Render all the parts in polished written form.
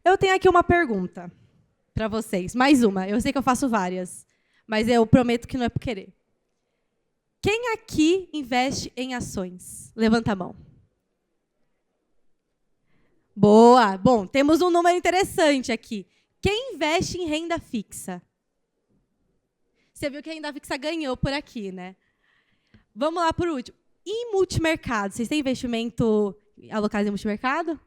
Eu tenho aqui uma pergunta para vocês. Mais uma. Eu sei que eu faço várias, mas eu prometo que não é por querer. Quem aqui investe em ações? Levanta a mão. Boa. Bom, temos um número interessante aqui. Quem investe em renda fixa? Você viu que a renda fixa ganhou por aqui, né? Vamos lá por último. E multimercado? Vocês têm investimento alocado em multimercado?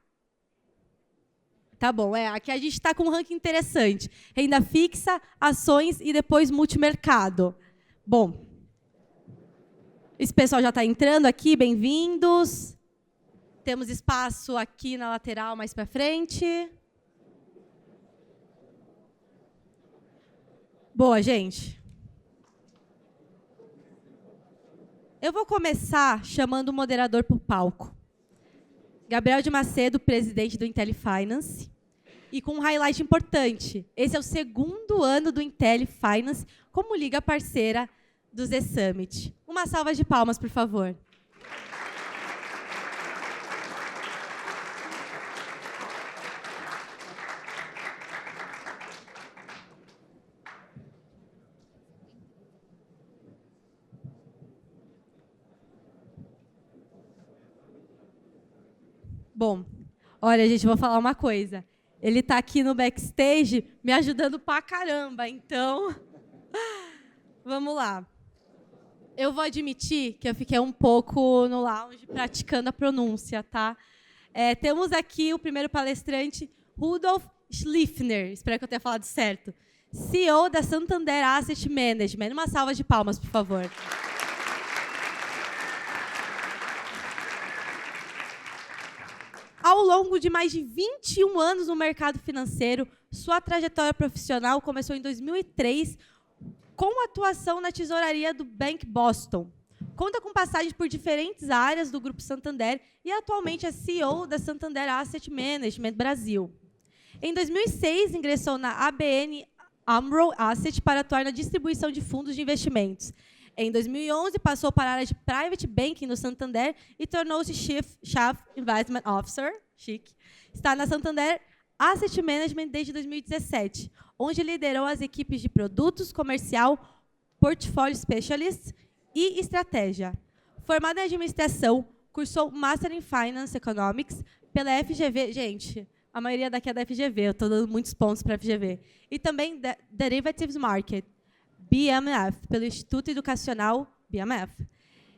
Tá bom, aqui a gente está com um ranking interessante. Renda fixa, ações e depois multimercado. Bom, esse pessoal já está entrando aqui, bem-vindos. Temos espaço aqui na lateral mais para frente. Boa, gente. Eu vou começar chamando o moderador para o palco. Gabriel de Macedo, presidente do IntelliFinance. E com um highlight importante. Esse é o segundo ano do IntelliFinance como liga parceira do Z Summit. Uma salva de palmas, por favor. Bom, olha, gente, vou falar uma coisa. Ele está aqui no backstage me ajudando pra caramba, então vamos lá. Eu vou admitir que eu fiquei um pouco no lounge praticando a pronúncia, tá? Temos aqui o primeiro palestrante, Rudolf Schliffner, espero que eu tenha falado certo, CEO da Santander Asset Management. Uma salva de palmas, por favor. Ao longo de mais de 21 anos no mercado financeiro, sua trajetória profissional começou em 2003 com atuação na tesouraria do Bank Boston. Conta com passagens por diferentes áreas do Grupo Santander e atualmente é CEO da Santander Asset Management Brasil. Em 2006, ingressou na ABN AMRO Asset para atuar na distribuição de fundos de investimentos. Em 2011, passou para a área de Private Banking no Santander e tornou-se Chief Investment Officer, chique. Está na Santander Asset Management desde 2017, onde liderou as equipes de produtos, comercial, portfólio specialist e estratégia. Formada em administração, cursou Master in Finance Economics pela FGV. Gente, a maioria daqui é da FGV, eu estou dando muitos pontos para a FGV. E também Derivatives Market, BMF, pelo Instituto Educacional BMF.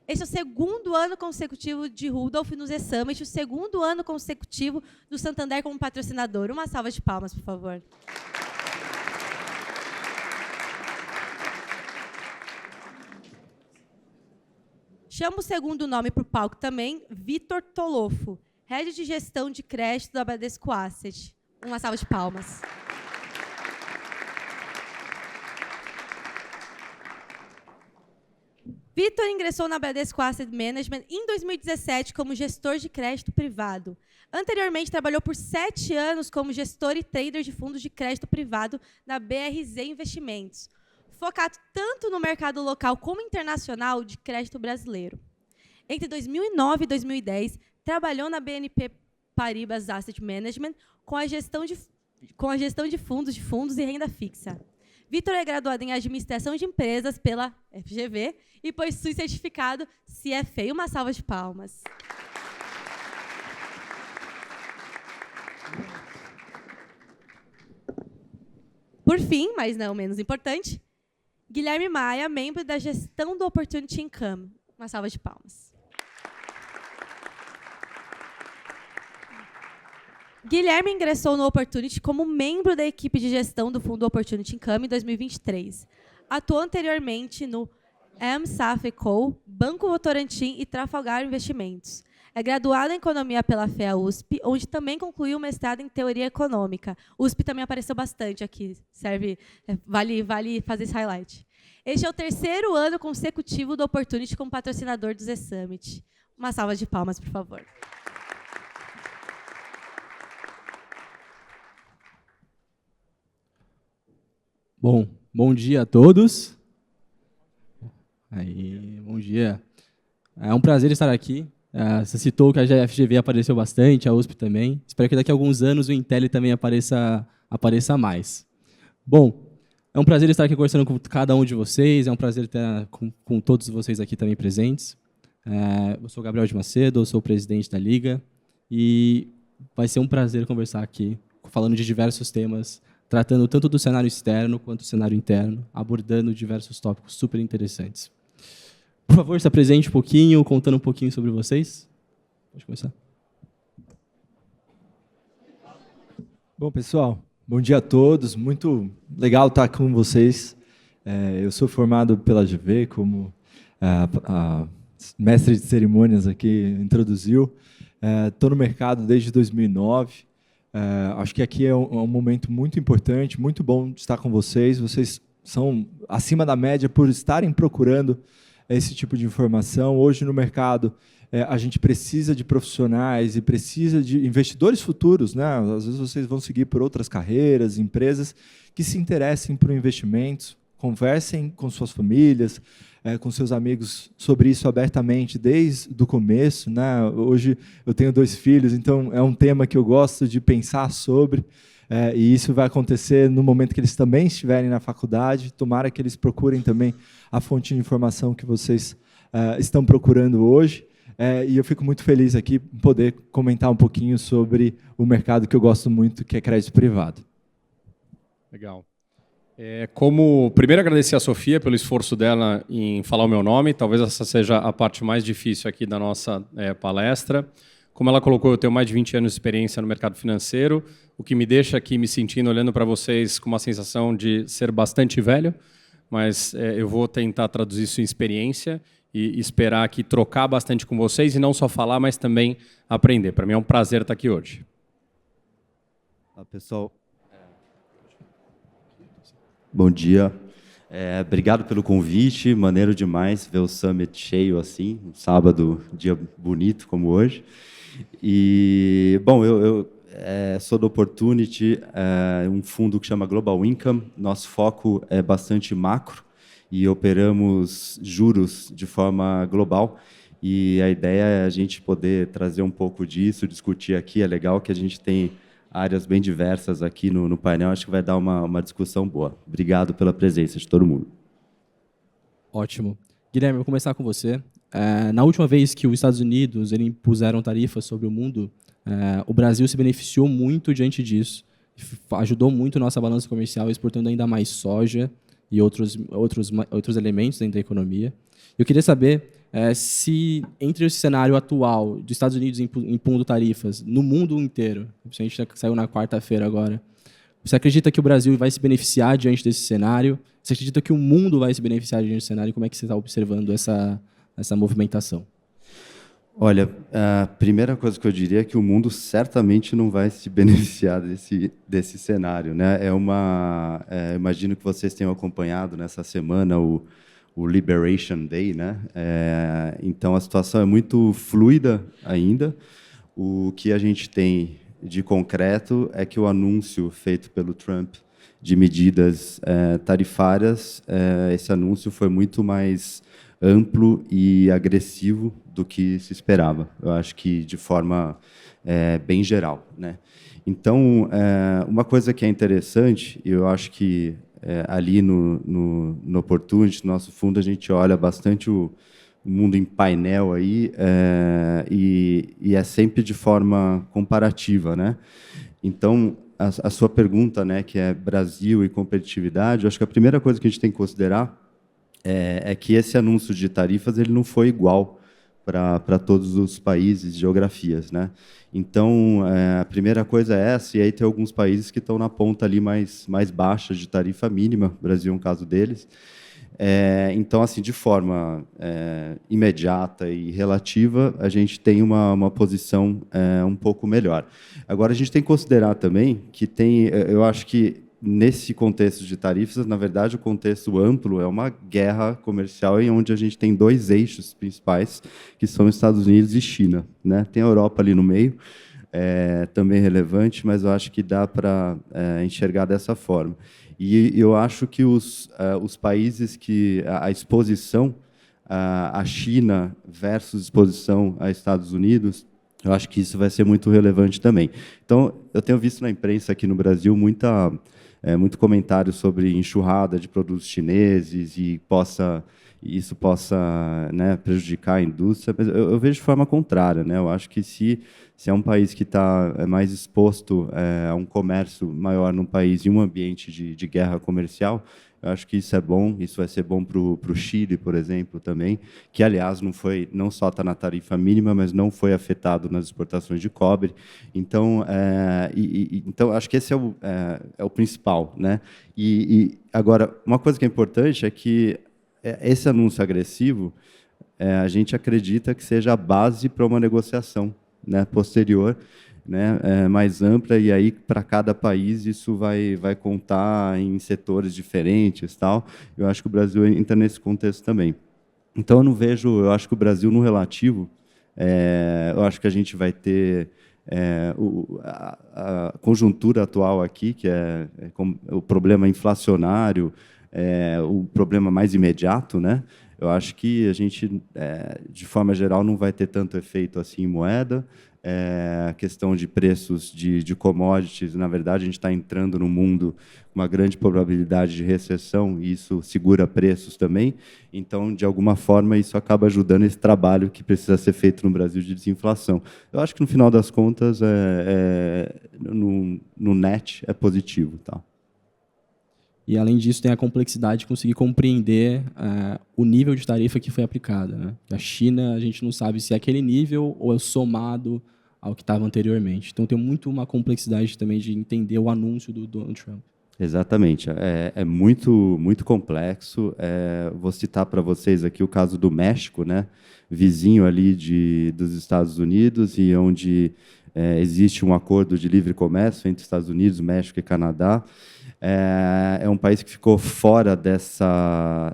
Este é o segundo ano consecutivo de Rudolf no Z Summit, o segundo ano consecutivo do Santander como patrocinador. Uma salva de palmas, por favor. Chamo o segundo nome para o palco também, Vitor Tolofo, Head de Gestão de Crédito da Bradesco Asset. Uma salva de palmas. Vitor ingressou na Bradesco Asset Management em 2017 como gestor de crédito privado. Anteriormente, trabalhou por 7 anos como gestor e trader de fundos de crédito privado na BRZ Investimentos, focado tanto no mercado local como internacional de crédito brasileiro. Entre 2009 e 2010, trabalhou na BNP Paribas Asset Management com a gestão de fundos e renda fixa. Vitor é graduado em Administração de Empresas pela FGV e possui certificado CFA. Uma salva de palmas. Por fim, mas não menos importante, Guilherme Maia, membro da Gestão do Opportunity Income. Uma salva de palmas. Guilherme ingressou no Opportunity como membro da equipe de gestão do Fundo Opportunity Income em 2023. Atuou anteriormente no MSAF Co., Banco Votorantim e Trafalgar Investimentos. É graduado em Economia pela FEA USP, onde também concluiu o mestrado em Teoria Econômica. USP também apareceu bastante aqui, vale fazer esse highlight. Este é o terceiro ano consecutivo do Opportunity como patrocinador do Z Summit. Uma salva de palmas, por favor. Bom dia a todos. Bom dia. É um prazer estar aqui. Você citou que a FGV apareceu bastante, a USP também. Espero que daqui a alguns anos o Intel também apareça mais. Bom, é um prazer estar aqui conversando com cada um de vocês, é um prazer estar com todos vocês aqui também presentes. Eu sou Gabriel de Macedo, eu sou o presidente da Liga, e vai ser um prazer conversar aqui, falando de diversos temas, tratando tanto do cenário externo quanto do cenário interno, abordando diversos tópicos super interessantes. Por favor, se apresente um pouquinho, contando um pouquinho sobre vocês. Pode começar. Bom, pessoal, bom dia a todos. Muito legal estar com vocês. Eu sou formado pela GV, como a mestre de cerimônias aqui introduziu. Estou no mercado desde 2009. Acho que aqui é um momento muito importante, muito bom estar com vocês. Vocês são acima da média por estarem procurando esse tipo de informação. Hoje no mercado a gente precisa de profissionais e precisa de investidores futuros, né? Às vezes vocês vão seguir por outras carreiras, empresas que se interessem por investimentos, conversem com suas famílias, com seus amigos sobre isso abertamente desde o começo, né? Hoje eu tenho 2 filhos, então é um tema que eu gosto de pensar sobre. E isso vai acontecer no momento que eles também estiverem na faculdade. Tomara que eles procurem também a fonte de informação que vocês estão procurando hoje. E eu fico muito feliz aqui em poder comentar um pouquinho sobre o mercado que eu gosto muito, que é crédito privado. Legal. Primeiro, agradecer a Sofia pelo esforço dela em falar o meu nome. Talvez essa seja a parte mais difícil aqui da nossa palestra. Como ela colocou, eu tenho mais de 20 anos de experiência no mercado financeiro, o que me deixa aqui me sentindo, olhando para vocês, com uma sensação de ser bastante velho, mas eu vou tentar traduzir isso em experiência e esperar aqui trocar bastante com vocês, e não só falar, mas também aprender. Para mim é um prazer estar aqui hoje. Olá, pessoal. Bom dia. Obrigado pelo convite, maneiro demais ver o Summit cheio assim, um sábado, dia bonito como hoje. E, bom, eu sou do Opportunity, um fundo que chama Global Income. Nosso foco é bastante macro e operamos juros de forma global. E a ideia é a gente poder trazer um pouco disso, discutir aqui. É legal que a gente tem áreas bem diversas aqui no painel. Acho que vai dar uma discussão boa. Obrigado pela presença de todo mundo. Ótimo. Guilherme, vou começar com você. Na última vez que os Estados Unidos impuseram tarifas sobre o mundo, o Brasil se beneficiou muito diante disso, ajudou muito nossa balança comercial, exportando ainda mais soja e outros elementos dentro da economia. Eu queria saber se, entre esse cenário atual dos Estados Unidos impondo tarifas no mundo inteiro, a gente saiu na quarta-feira agora, você acredita que o Brasil vai se beneficiar diante desse cenário? Você acredita que o mundo vai se beneficiar diante desse cenário? Como é que você está observando essa movimentação? Olha, a primeira coisa que eu diria é que o mundo certamente não vai se beneficiar desse cenário, né? Imagino que vocês tenham acompanhado nessa semana o Liberation Day, né? Então a situação é muito fluida ainda. O que a gente tem de concreto é que o anúncio feito pelo Trump de medidas tarifárias, esse anúncio foi muito mais amplo e agressivo do que se esperava. Eu acho que de forma bem geral, né? Então, uma coisa que é interessante, eu acho que ali no Opportunity, no nosso fundo, a gente olha bastante o mundo em painel aí, e é sempre de forma comparativa, né? Então, a sua pergunta, né, que é Brasil e competitividade, eu acho que a primeira coisa que a gente tem que considerar é que esse anúncio de tarifas ele não foi igual para todos os países, geografias, né? Então, a primeira coisa é essa, e aí tem alguns países que estão na ponta ali mais baixa de tarifa mínima, o Brasil é um caso deles. Então, assim, de forma imediata e relativa, a gente tem uma posição um pouco melhor. Agora, a gente tem que considerar também que eu acho que nesse contexto de tarifas, na verdade, o contexto amplo é uma guerra comercial em onde a gente tem 2 eixos principais, que são Estados Unidos e China, né? Tem a Europa ali no meio, também relevante, mas eu acho que dá para enxergar dessa forma. E eu acho que os países que a exposição a China versus exposição a Estados Unidos, eu acho que isso vai ser muito relevante também. Então, eu tenho visto na imprensa aqui no Brasil muito comentário sobre enxurrada de produtos chineses e isso possa, né, prejudicar a indústria, mas eu vejo de forma contrária, né? Eu acho que se é um país que está mais exposto a um comércio maior num país em um ambiente de guerra comercial, eu acho que isso é bom, isso vai ser bom para o Chile, por exemplo, também, que, aliás, não só está na tarifa mínima, mas não foi afetado nas exportações de cobre. Então, então acho que esse é o principal, né? Agora, uma coisa que é importante é que esse anúncio agressivo, a gente acredita que seja a base para uma negociação, né, posterior, né, mais ampla, e aí para cada país isso vai contar em setores diferentes, tal. Eu acho que o Brasil entra nesse contexto também. Então eu acho que o Brasil no relativo, eu acho que a gente vai ter a conjuntura atual aqui, que é o problema inflacionário, o problema mais imediato, né? Eu acho que a gente, de forma geral, não vai ter tanto efeito assim em moeda. A questão de preços de commodities, na verdade, a gente está entrando num mundo com uma grande probabilidade de recessão, e isso segura preços também. Então, de alguma forma, isso acaba ajudando esse trabalho que precisa ser feito no Brasil de desinflação. Eu acho que, no final das contas, no net, é positivo. Tá? E, além disso, tem a complexidade de conseguir compreender o nível de tarifa que foi aplicada, né? A China, a gente não sabe se é aquele nível ou é somado ao que estava anteriormente. Então, tem muito uma complexidade também de entender o anúncio do Donald Trump. Exatamente. É muito, muito complexo. Vou citar para vocês aqui o caso do México, né? Vizinho ali dos Estados Unidos, e onde existe um acordo de livre comércio entre Estados Unidos, México e Canadá. É um país que ficou fora dessa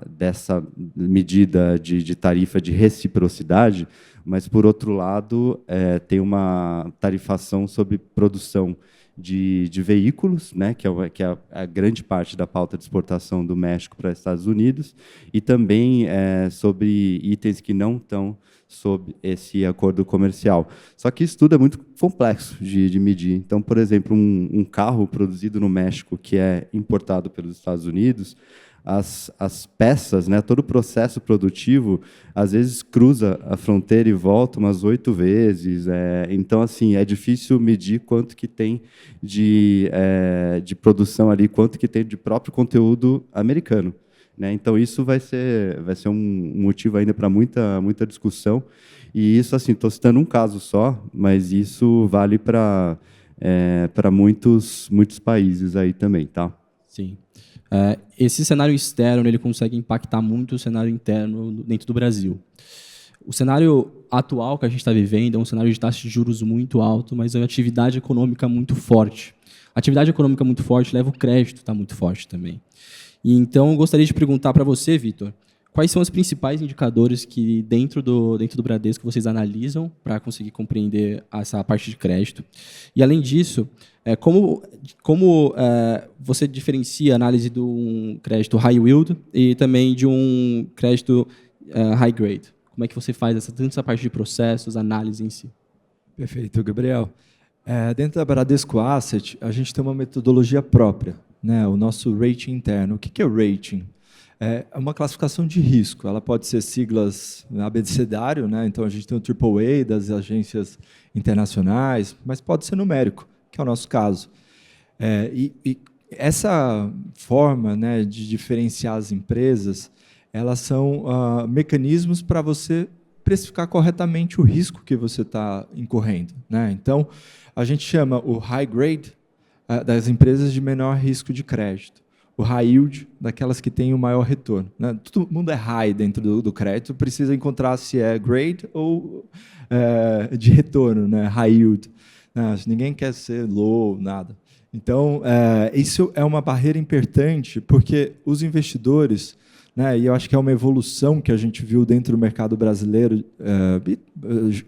medida de tarifa de reciprocidade, mas, por outro lado, tem uma tarifação sobre produção de veículos, né, que é a grande parte da pauta de exportação do México para os Estados Unidos, e também sobre itens que não estão sob esse acordo comercial. Só que isso tudo é muito complexo de medir. Então, por exemplo, um carro produzido no México que é importado pelos Estados Unidos, as peças, né, todo o processo produtivo, às vezes cruza a fronteira e volta umas 8 vezes. Então, assim, é difícil medir quanto que tem de produção ali, quanto que tem de próprio conteúdo americano. Né? Então, isso vai ser um motivo ainda para muita discussão. E isso, assim, estou citando um caso só, mas isso vale para muitos países aí também. Tá? Sim. Esse cenário externo ele consegue impactar muito o cenário interno dentro do Brasil. O cenário atual que a gente está vivendo é um cenário de taxa de juros muito alto, mas é uma atividade econômica muito forte. A atividade econômica muito forte leva o crédito a estar muito forte também. E, então, eu gostaria de perguntar para você, Vitor, quais são os principais indicadores que, dentro do Bradesco, vocês analisam para conseguir compreender essa parte de crédito? E, além disso, como você diferencia a análise de um crédito high yield e também de um crédito high grade? Como é que você faz tanto essa parte de processos, análise em si? Perfeito, Gabriel. Dentro da Bradesco Asset, a gente tem uma metodologia própria, né? O nosso rating interno. O que é o rating? É uma classificação de risco. Ela pode ser siglas abecedário, né? Então a gente tem o AAA das agências internacionais, mas pode ser numérico, que é o nosso caso. E essa forma, né, de diferenciar as empresas, elas são mecanismos para você precificar corretamente o risco que você está incorrendo, né? Então, a gente chama o high grade das empresas de menor risco de crédito, o high yield daquelas que têm o maior retorno, né? Todo mundo é high dentro do crédito, precisa encontrar se é grade ou de retorno, né? High yield. Ninguém quer ser low, nada. Então, isso é uma barreira importante, porque os investidores, né, e eu acho que é uma evolução que a gente viu dentro do mercado brasileiro,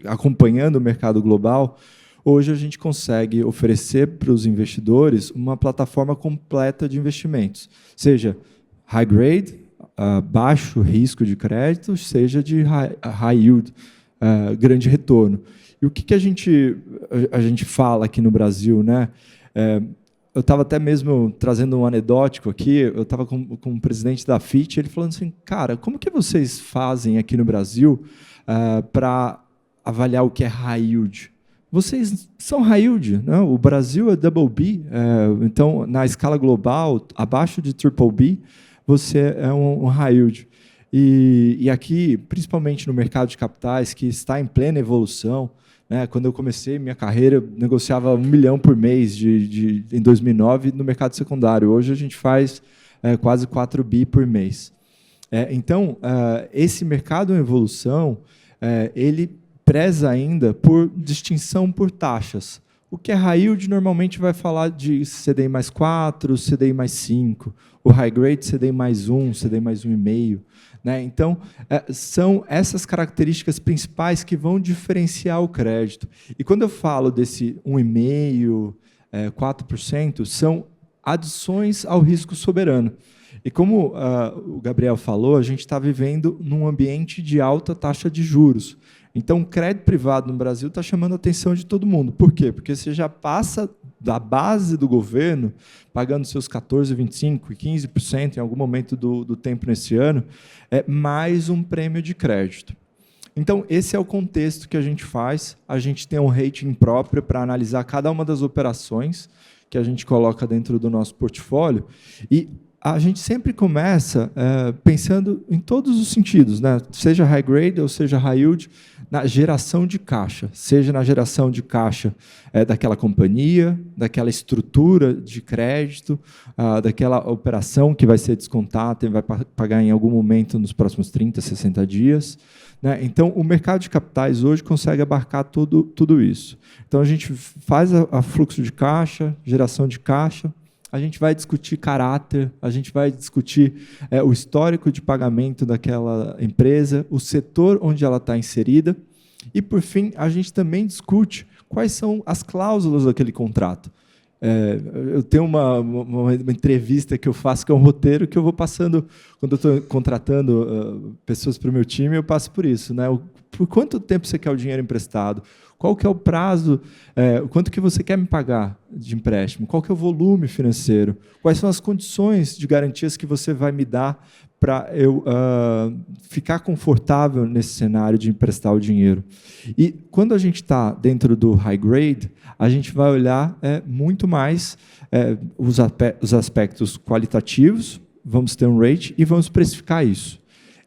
acompanhando o mercado global. Hoje a gente consegue oferecer para os investidores uma plataforma completa de investimentos, seja high grade, baixo risco de crédito, seja de high yield, grande retorno. E o que a gente fala aqui no Brasil, né? Eu estava até mesmo trazendo um anedótico aqui, eu estava com o presidente da FIT, ele falando assim, cara, como que vocês fazem aqui no Brasil para avaliar o que é high yield? Vocês são high yield, né? O Brasil é double B, então, na escala global, abaixo de triple B, você é um high yield. E aqui, principalmente no mercado de capitais, que está em plena evolução, né? Quando eu comecei minha carreira, eu negociava 1 milhão por mês em 2009 no mercado secundário. Hoje a gente faz quase 4 bi por mês. Então, esse mercado em evolução, ele preza ainda por distinção por taxas. O que é high yield normalmente vai falar de CDI mais 4, CDI mais 5. O high grade, CDI mais 1, CDI mais 1,5. Né? Então, são essas características principais que vão diferenciar o crédito. E quando eu falo desse 1,5%, 4%, são adições ao risco soberano. E como o Gabriel falou, a gente está vivendo num ambiente de alta taxa de juros. Então, o crédito privado no Brasil está chamando a atenção de todo mundo. Por quê? Porque você já passa da base do governo, pagando seus 14%, 25% e 15% em algum momento do tempo nesse ano, mais um prêmio de crédito. Então, esse é o contexto que a gente faz. A gente tem um rating próprio para analisar cada uma das operações que a gente coloca dentro do nosso portfólio. E a gente sempre começa pensando em todos os sentidos, né? Seja high grade ou seja high yield, na geração de caixa, seja na geração de caixa daquela companhia, daquela estrutura de crédito, daquela operação que vai ser descontada e vai pagar em algum momento nos próximos 30, 60 dias. Né? Então, o mercado de capitais hoje consegue abarcar tudo isso. Então, a gente faz a fluxo de caixa, geração de caixa, a gente vai discutir caráter, a gente vai discutir o histórico de pagamento daquela empresa, o setor onde ela está inserida, e, por fim, a gente também discute quais são as cláusulas daquele contrato. Eu tenho uma entrevista que eu faço, que é um roteiro que eu vou passando, quando eu estou contratando pessoas para o meu time, eu passo por isso. Né? Por quanto tempo você quer o dinheiro emprestado? Qual que é o prazo? Quanto que você quer me pagar de empréstimo? Qual que é o volume financeiro? Quais são as condições de garantias que você vai me dar para eu ficar confortável nesse cenário de emprestar o dinheiro? E quando a gente está dentro do high grade, a gente vai olhar muito mais os aspectos qualitativos, vamos ter um rate e vamos precificar isso.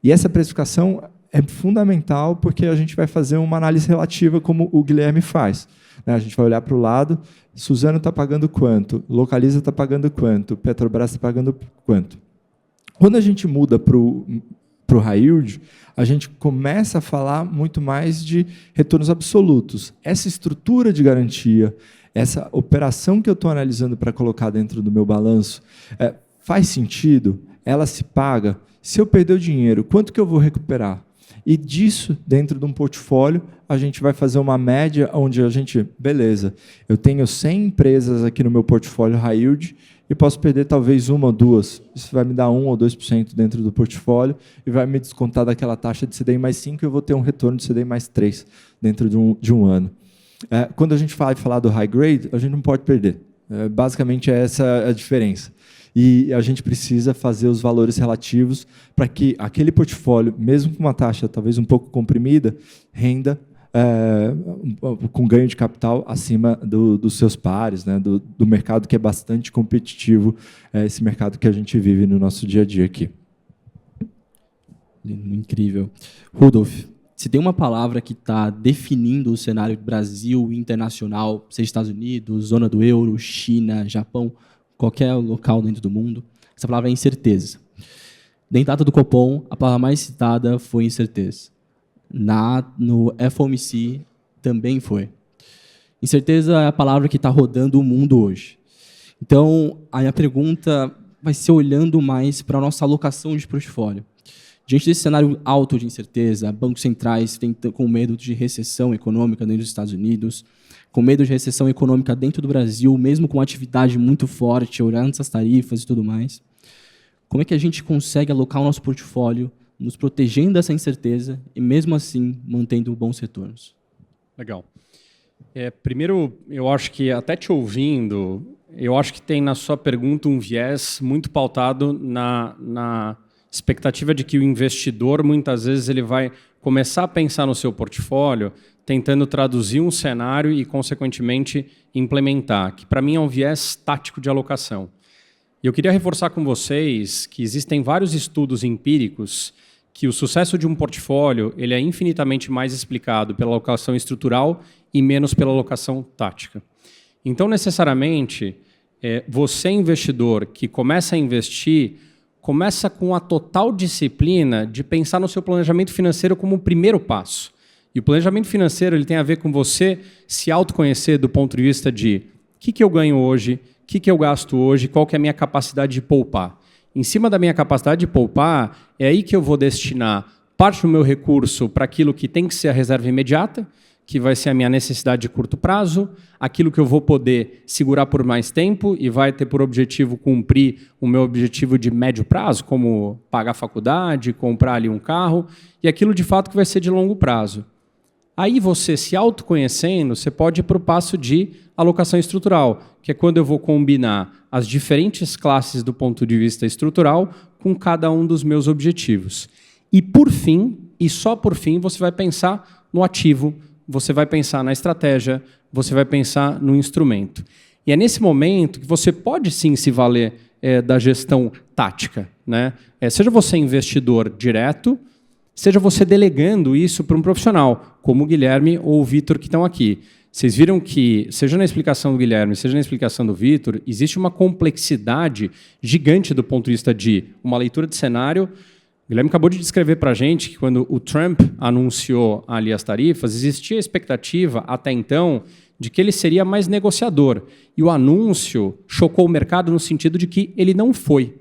E essa precificação é fundamental porque a gente vai fazer uma análise relativa como o Guilherme faz. Né? A gente vai olhar para o lado, Suzano está pagando quanto, Localiza está pagando quanto, Petrobras está pagando quanto. Quando a gente muda para o high yield, a gente começa a falar muito mais de retornos absolutos. Essa estrutura de garantia, essa operação que eu estou analisando para colocar dentro do meu balanço, faz sentido? Ela se paga? Se eu perder o dinheiro, quanto que eu vou recuperar? E disso, dentro de um portfólio, a gente vai fazer uma média onde a gente, beleza, eu tenho 100 empresas aqui no meu portfólio high yield e posso perder talvez uma ou duas. Isso vai me dar 1 ou 2% dentro do portfólio e vai me descontar daquela taxa de CDI mais 5 e eu vou ter um retorno de CDI mais 3 dentro de um ano. Quando a gente vai falar do high grade, a gente não pode perder. Basicamente, essa é a diferença. E a gente precisa fazer os valores relativos para que aquele portfólio, mesmo com uma taxa talvez um pouco comprimida, renda com ganho de capital acima dos seus pares, né, do mercado que é bastante competitivo, esse mercado que a gente vive no nosso dia a dia aqui. Incrível. Rudolf, se tem uma palavra que está definindo o cenário do Brasil internacional, seja Estados Unidos, zona do euro, China, Japão, qualquer local dentro do mundo, essa palavra é incerteza. Dentro da data do Copom, a palavra mais citada foi incerteza. No FOMC também foi. Incerteza é a palavra que está rodando o mundo hoje. Então, a minha pergunta vai ser olhando mais para a nossa alocação de portfólio. Diante desse cenário alto de incerteza, bancos centrais com medo de recessão econômica dentro dos Estados Unidos, com medo de recessão econômica dentro do Brasil, mesmo com atividade muito forte, olhando essas tarifas e tudo mais. Como é que a gente consegue alocar o nosso portfólio, nos protegendo dessa incerteza e, mesmo assim, mantendo bons retornos? Legal. Primeiro, eu acho que, até te ouvindo, eu acho que tem na sua pergunta um viés muito pautado na expectativa de que o investidor, muitas vezes, ele vai começar a pensar no seu portfólio tentando traduzir um cenário e, consequentemente, implementar, que para mim é um viés tático de alocação. E eu queria reforçar com vocês que existem vários estudos empíricos que o sucesso de um portfólio ele é infinitamente mais explicado pela alocação estrutural e menos pela alocação tática. Então, necessariamente, você, investidor, que começa a investir, começa com a total disciplina de pensar no seu planejamento financeiro como o primeiro passo. E o planejamento financeiro ele tem a ver com você se autoconhecer do ponto de vista de o que eu ganho hoje, o que eu gasto hoje, qual que é a minha capacidade de poupar. Em cima da minha capacidade de poupar, é aí que eu vou destinar parte do meu recurso para aquilo que tem que ser a reserva imediata, que vai ser a minha necessidade de curto prazo, aquilo que eu vou poder segurar por mais tempo e vai ter por objetivo cumprir o meu objetivo de médio prazo, como pagar a faculdade, comprar ali um carro, e aquilo de fato que vai ser de longo prazo. Aí você, se autoconhecendo, você pode ir para o passo de alocação estrutural, que é quando eu vou combinar as diferentes classes do ponto de vista estrutural com cada um dos meus objetivos. E por fim, e só por fim, você vai pensar no ativo, você vai pensar na estratégia, você vai pensar no instrumento. E é nesse momento que você pode sim se valer da gestão tática, né? Seja você investidor direto, seja você delegando isso para um profissional, como o Guilherme ou o Vitor que estão aqui. Vocês viram que, seja na explicação do Guilherme, seja na explicação do Vitor, existe uma complexidade gigante do ponto de vista de uma leitura de cenário. O Guilherme acabou de descrever para a gente que quando o Trump anunciou ali as tarifas, existia a expectativa, até então, de que ele seria mais negociador. E o anúncio chocou o mercado no sentido de que ele não foi.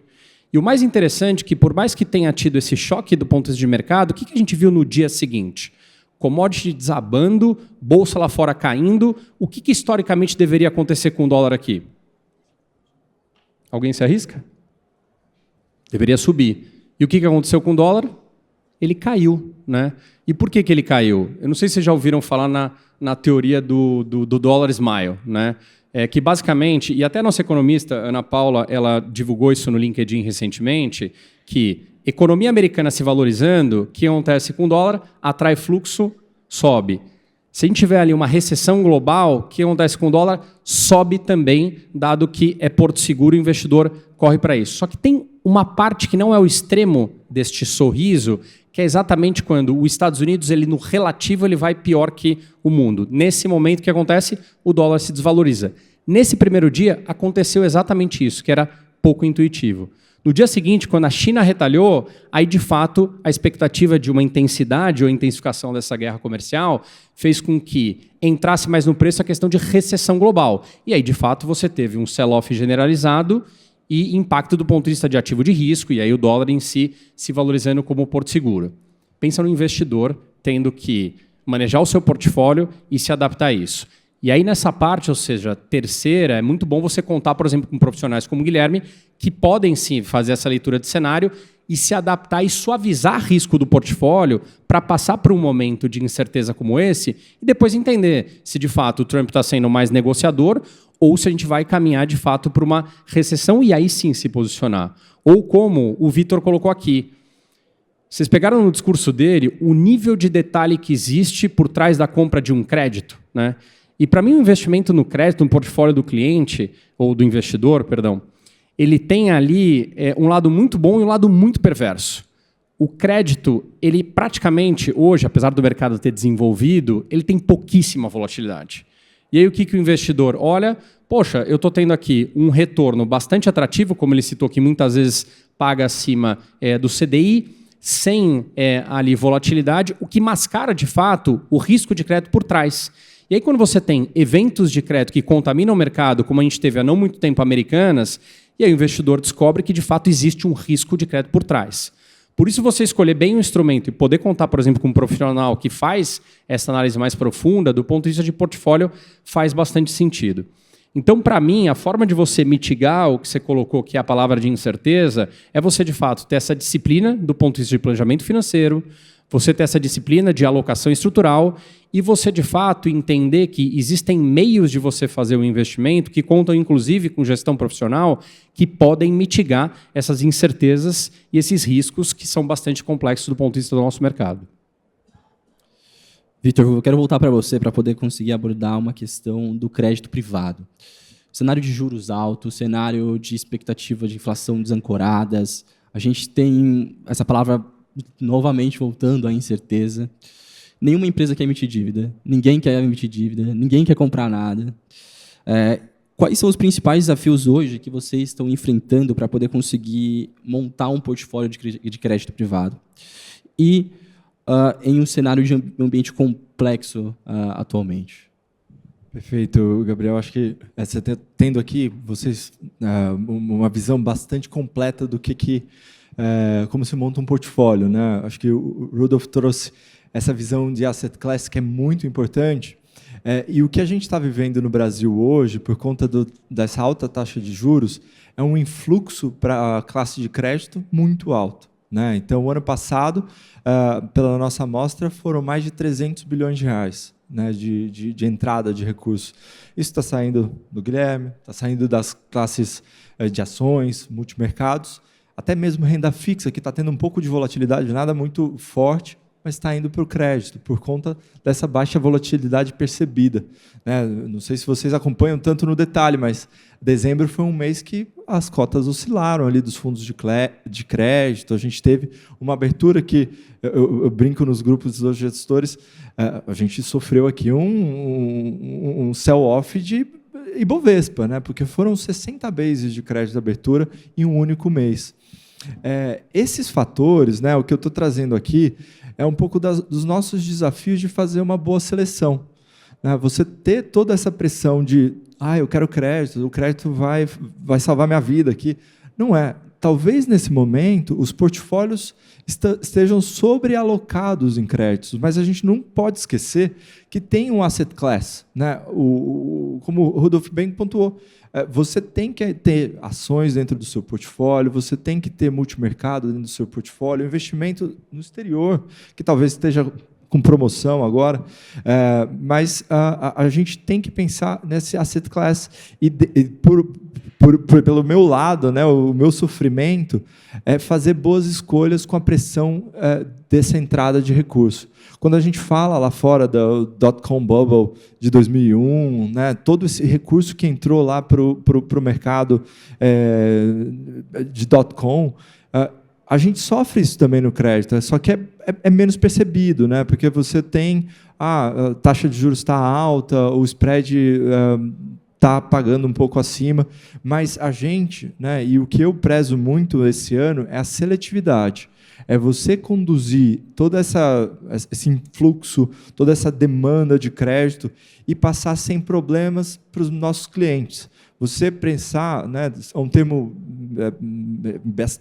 E o mais interessante é que, por mais que tenha tido esse choque do ponto de vista de mercado, o que a gente viu no dia seguinte? Commodity desabando, bolsa lá fora caindo. O que historicamente deveria acontecer com o dólar aqui? Alguém se arrisca? Deveria subir. E o que aconteceu com o dólar? Ele caiu, né? E por que ele caiu? Eu não sei se vocês já ouviram falar na teoria do dólar smile, né? Que basicamente, e até a nossa economista, Ana Paula, ela divulgou isso no LinkedIn recentemente, que economia americana se valorizando, o que acontece com o dólar? Atrai fluxo, sobe. Se a gente tiver ali uma recessão global, o que acontece com o dólar? Sobe também, dado que é porto seguro, o investidor corre para isso. Só que tem uma parte que não é o extremo deste sorriso, que é exatamente quando os Estados Unidos, ele, no relativo, ele vai pior que o mundo. Nesse momento, o que acontece? O dólar se desvaloriza. Nesse primeiro dia, aconteceu exatamente isso, que era pouco intuitivo. No dia seguinte, quando a China retalhou, aí, de fato, a expectativa de uma intensidade ou intensificação dessa guerra comercial fez com que entrasse mais no preço a questão de recessão global. E aí, de fato, você teve um sell-off generalizado e impacto do ponto de vista de ativo de risco, e aí o dólar em si se valorizando como porto seguro. Pensa no investidor tendo que manejar o seu portfólio e se adaptar a isso. E aí nessa parte, ou seja, terceira, é muito bom você contar, por exemplo, com profissionais como o Guilherme, que podem sim fazer essa leitura de cenário e se adaptar e suavizar risco do portfólio para passar por um momento de incerteza como esse e depois entender se de fato o Trump está sendo mais negociador ou se a gente vai caminhar de fato para uma recessão e aí sim se posicionar. Ou como o Vitor colocou aqui, vocês pegaram no discurso dele o nível de detalhe que existe por trás da compra de um crédito, né? E para mim o investimento no crédito, no portfólio do cliente, ou do investidor, perdão, ele tem ali um lado muito bom e um lado muito perverso. O crédito, ele praticamente, hoje, apesar do mercado ter desenvolvido, ele tem pouquíssima volatilidade. E aí o que o investidor olha? Poxa, eu estou tendo aqui um retorno bastante atrativo, como ele citou que muitas vezes paga acima do CDI, sem ali volatilidade, o que mascara, de fato, o risco de crédito por trás. E aí quando você tem eventos de crédito que contaminam o mercado, como a gente teve há não muito tempo Americanas, e aí o investidor descobre que, de fato, existe um risco de crédito por trás. Por isso, você escolher bem o instrumento e poder contar, por exemplo, com um profissional que faz essa análise mais profunda, do ponto de vista de portfólio, faz bastante sentido. Então, para mim, a forma de você mitigar o que você colocou, que é a palavra de incerteza, é você, de fato, ter essa disciplina do ponto de vista de planejamento financeiro, você ter essa disciplina de alocação estrutural e você, de fato, entender que existem meios de você fazer o investimento que contam, inclusive, com gestão profissional, que podem mitigar essas incertezas e esses riscos que são bastante complexos do ponto de vista do nosso mercado. Vitor, eu quero voltar para você para poder conseguir abordar uma questão do crédito privado. Cenário de juros altos, cenário de expectativa de inflação desancoradas, a gente tem essa palavra novamente voltando à incerteza. Nenhuma empresa quer emitir dívida, ninguém quer emitir dívida, ninguém quer comprar nada. Quais são os principais desafios hoje que vocês estão enfrentando para poder conseguir montar um portfólio de crédito privado? E em um cenário de ambiente complexo atualmente? Perfeito, Gabriel. Acho que você tendo aqui vocês uma visão bastante completa do como se monta um portfólio, né? Acho que o Rudolf trouxe essa visão de asset class que é muito importante. E o que a gente está vivendo no Brasil hoje, por conta dessa alta taxa de juros, é um influxo para a classe de crédito muito alto, né? Então, o ano passado, pela nossa amostra, foram mais de 300 bilhões de reais, né, de entrada de recursos. Isso está saindo do Guilherme, está saindo das classes de ações, multimercados, até mesmo renda fixa, que está tendo um pouco de volatilidade, nada muito forte, mas está indo para o crédito, por conta dessa baixa volatilidade percebida, né? Não sei se vocês acompanham tanto no detalhe, mas dezembro foi um mês que as cotas oscilaram ali dos fundos de crédito. A gente teve uma abertura que, eu brinco nos grupos dos gestores, a gente sofreu aqui um sell-off de Ibovespa, né? Porque foram 60 bases de crédito de abertura em um único mês. Esses fatores, né, o que eu estou trazendo aqui, é um pouco dos nossos desafios de fazer uma boa seleção, né? Você ter toda essa pressão de eu quero crédito, o crédito vai salvar minha vida aqui. Não é. Talvez, nesse momento, os portfólios estejam sobrealocados em créditos, mas a gente não pode esquecer que tem um asset class, né? Como o Rudolf bem pontuou, você tem que ter ações dentro do seu portfólio, você tem que ter multimercado dentro do seu portfólio, investimento no exterior, que talvez esteja com promoção agora, mas a gente tem que pensar nesse asset class e pelo meu lado, né, o meu sofrimento é fazer boas escolhas com a pressão dessa entrada de recurso. Quando a gente fala lá fora da dot-com bubble de 2001, né, todo esse recurso que entrou lá para o mercado de dot-com, a gente sofre isso também no crédito, só que é menos percebido, né? Porque você tem a taxa de juros está alta, o spread está pagando um pouco acima, mas a gente, né, e o que eu prezo muito esse ano é a seletividade. É você conduzir todo esse influxo, toda essa demanda de crédito e passar sem problemas para os nossos clientes. Você pensar, né, é um termo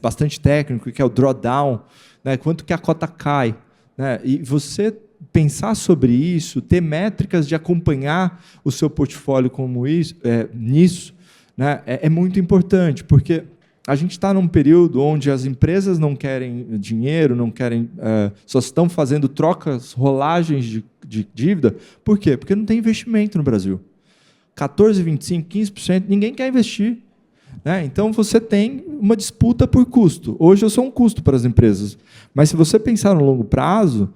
bastante técnico, que é o drawdown, né, quanto que a cota cai, né, e você pensar sobre isso, ter métricas de acompanhar o seu portfólio como isso, nisso, né, é muito importante, porque a gente está num período onde as empresas não querem dinheiro, não querem, só estão fazendo trocas, rolagens de dívida. Por quê? Porque não tem investimento no Brasil. 14%, 25%, 15%, ninguém quer investir, né? Então, você tem uma disputa por custo. Hoje, eu sou um custo para as empresas. Mas, se você pensar no longo prazo,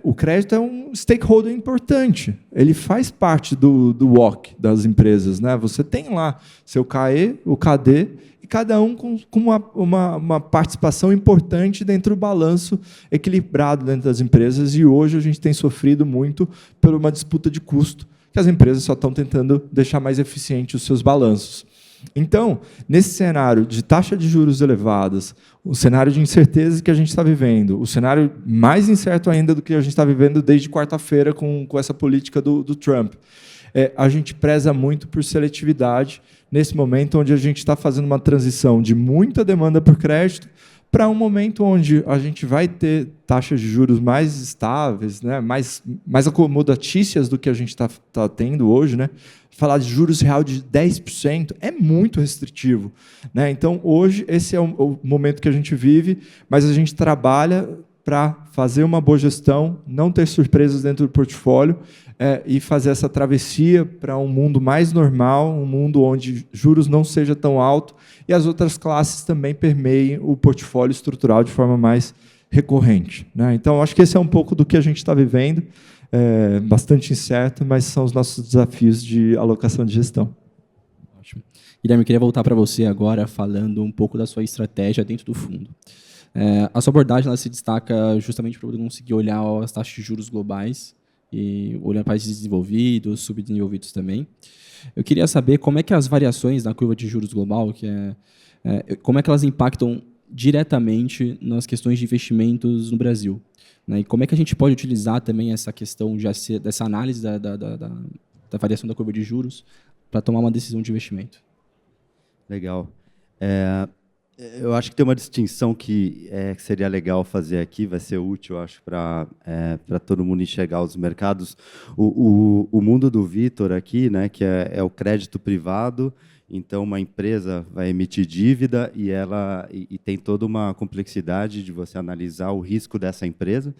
o crédito é um stakeholder importante. Ele faz parte do walk das empresas, né? Você tem lá seu KE, o KD, e cada um com uma participação importante dentro do balanço equilibrado dentro das empresas. E hoje a gente tem sofrido muito por uma disputa de custo, que as empresas só estão tentando deixar mais eficiente os seus balanços. Então, nesse cenário de taxa de juros elevadas, o cenário de incerteza que a gente está vivendo, o cenário mais incerto ainda do que a gente está vivendo desde quarta-feira com essa política do Trump, a gente preza muito por seletividade nesse momento onde a gente está fazendo uma transição de muita demanda por crédito para um momento onde a gente vai ter taxas de juros mais estáveis, né, mais acomodatícias do que a gente está tendo hoje, né? Falar de juros real de 10% é muito restritivo, né? Então, hoje, esse é o momento que a gente vive, mas a gente trabalha para fazer uma boa gestão, não ter surpresas dentro do portfólio e fazer essa travessia para um mundo mais normal, um mundo onde juros não seja tão alto e as outras classes também permeiem o portfólio estrutural de forma mais recorrente, né? Então, acho que esse é um pouco do que a gente está vivendo, bastante incerto, mas são os nossos desafios de alocação de gestão. Ótimo. Guilherme, eu queria voltar para você agora, falando um pouco da sua estratégia dentro do fundo. A sua abordagem ela se destaca justamente para conseguir olhar as taxas de juros globais e olhar países desenvolvidos, subdesenvolvidos também. Eu queria saber como é que as variações na curva de juros global, como é que elas impactam diretamente nas questões de investimentos no Brasil, né? E como é que a gente pode utilizar também essa questão dessa análise da variação da curva de juros para tomar uma decisão de investimento? Legal. Eu acho que tem uma distinção que seria legal fazer aqui, vai ser útil, acho, para todo mundo enxergar os mercados. O mundo do Vitor aqui, né, que é o crédito privado, então uma empresa vai emitir dívida e tem toda uma complexidade de você analisar o risco dessa empresa.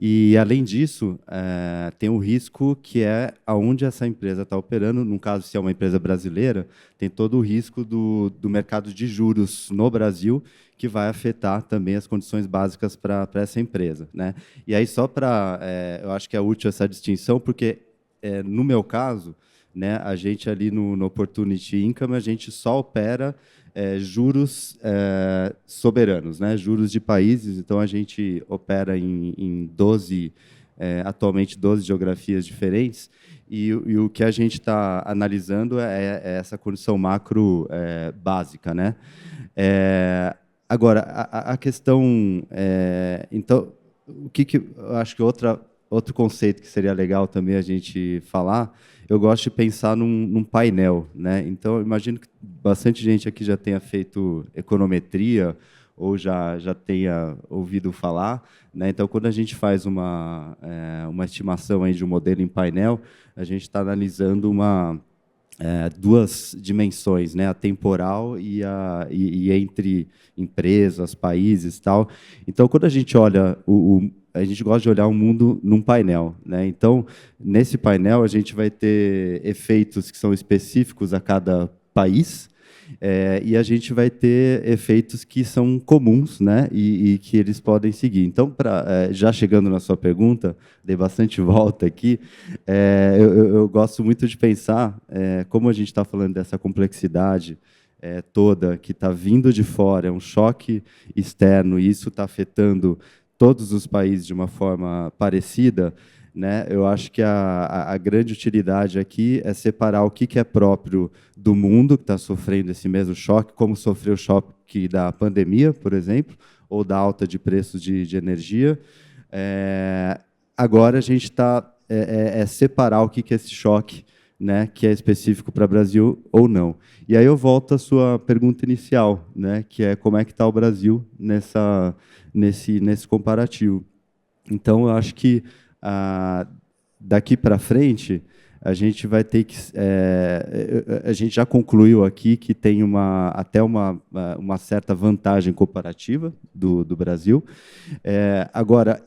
E, além disso, tem o risco que é aonde essa empresa está operando. No caso, se é uma empresa brasileira, tem todo o risco do mercado de juros no Brasil, que vai afetar também as condições básicas para essa empresa, né? E aí, eu acho que é útil essa distinção, porque, no meu caso, né, a gente ali no Opportunity Income, a gente só opera juros soberanos, né, juros de países. Então, a gente opera em 12, atualmente 12 geografias diferentes, e o que a gente está analisando é essa condição macro básica, né? Agora, a questão... então, o que eu acho que outro conceito que seria legal também a gente falar, eu gosto de pensar num painel, né? Então, eu imagino que bastante gente aqui já tenha feito econometria ou já tenha ouvido falar, né? Então, quando a gente faz uma estimação aí de um modelo em painel, a gente está analisando duas dimensões, né? A temporal e entre empresas, países, tal. Então, quando a gente olha a gente gosta de olhar o mundo num painel, né? Então, nesse painel, a gente vai ter efeitos que são específicos a cada país, e a gente vai ter efeitos que são comuns, né? E que eles podem seguir. Então, já chegando na sua pergunta, dei bastante volta aqui, eu gosto muito de pensar como a gente está falando dessa complexidade toda que está vindo de fora, é um choque externo, e isso está afetando todos os países de uma forma parecida, né? Eu acho que a grande utilidade aqui é separar o que é próprio do mundo, que está sofrendo esse mesmo choque, como sofreu o choque da pandemia, por exemplo, ou da alta de preços de energia. Agora, a gente está separar o que é esse choque, né, que é específico para o Brasil ou não. E aí eu volto à sua pergunta inicial, né, que é como é que está o Brasil nesse comparativo. Então, eu acho que daqui para frente a gente vai ter que... a gente já concluiu aqui que tem até uma certa vantagem comparativa do Brasil. Agora,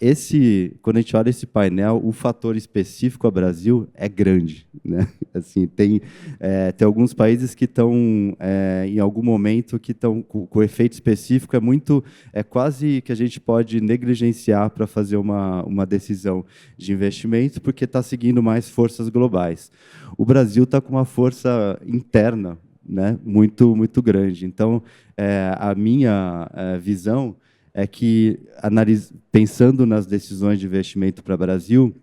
quando a gente olha esse painel, o fator específico ao Brasil é grande, né? Assim, tem alguns países que estão, em algum momento, que estão com efeito específico, quase que a gente pode negligenciar para fazer uma decisão de investimento, porque está seguindo mais forças globais. O Brasil está com uma força interna, né, muito, muito grande. Então, a minha visão é que, pensando nas decisões de investimento para o Brasil,